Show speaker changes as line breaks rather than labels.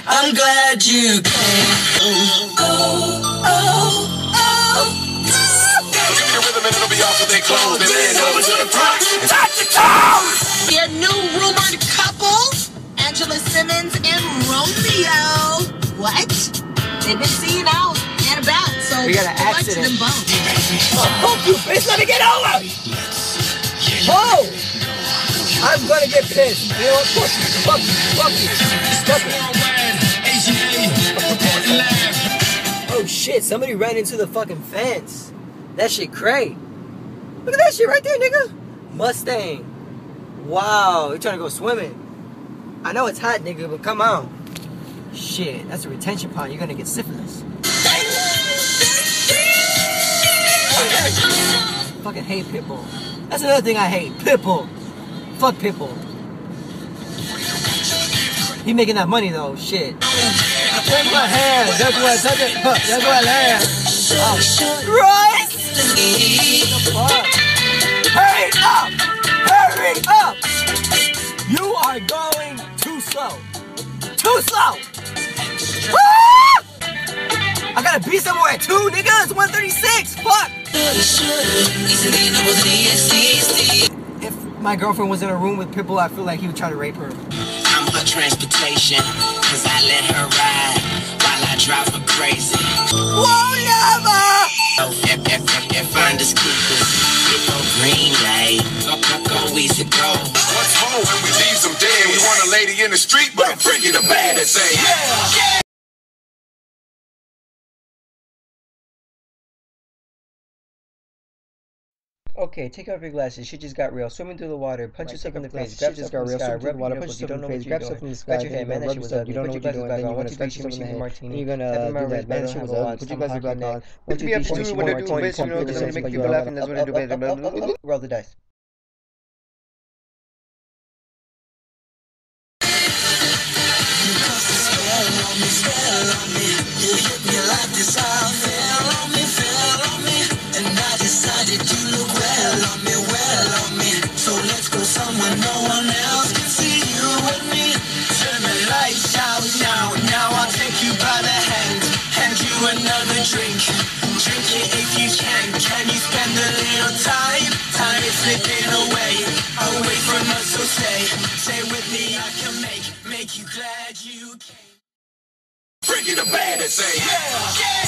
I'm glad you came.
Your new rumored couple, Angela Simmons and Romeo. What? They've been seen out and about, so
we got an accident.
Them both.
Oh, fuck you, bitch! Let me get over! Whoa! I'm gonna get pissed. You know what? Fuck you. Stop it. Oh shit! Somebody ran into the fucking fence. That shit cray. Look at that shit right there, nigga. Mustang. Wow, you're trying to go swimming. I know it's hot, nigga, but come on. Shit, that's a retention pond. You're gonna get syphilis. Fucking hate Pitbull. That's another thing I hate. Pitbull. Fuck Pitbull. He making that money though. Shit. Take my hand. That's what I land. Oh, Christ! Hurry up! Hurry up! You are going too slow. Too slow! Ah! I gotta be somewhere at 2, nigga. It's 1:36. Fuck! If my girlfriend was in a room with Pitbull, I feel like he would try to rape her.
I'm her transportation, cause I let her ride while I drive her crazy.
Whoa, never!
If finders keepers, hit no green light, go easy, go.
What's more when we leave them dead? We want a lady in the street, but I'm freaking the bad and say, yeah.
Okay, take off your glasses. Shit just got real. Swimming through the water. Punch yourself in the face. Grab yourself from the sky. Rub water. Punch yourself in the face. Grab yourself from the sky. Scratch your head. Man, that shit was ugly. You don't know what you're doing. Then you want to scratch yourself in the head. And you're gonna do that. Man, that shit was ugly. Put your glasses back on. 1, 2, 3, shit. What they're doing, bitch. You know, because I'm gonna make people laugh, and that's what I do, baby. Roll the dice.
Somewhere no one else can see you and me. Turn the lights out now. Now I'll take you by the hand you another drink. Drink it if you can. Can you spend a little time? Time is slipping away from us. So say with me, I can make you glad you came.
Freaking the bad and say, yeah.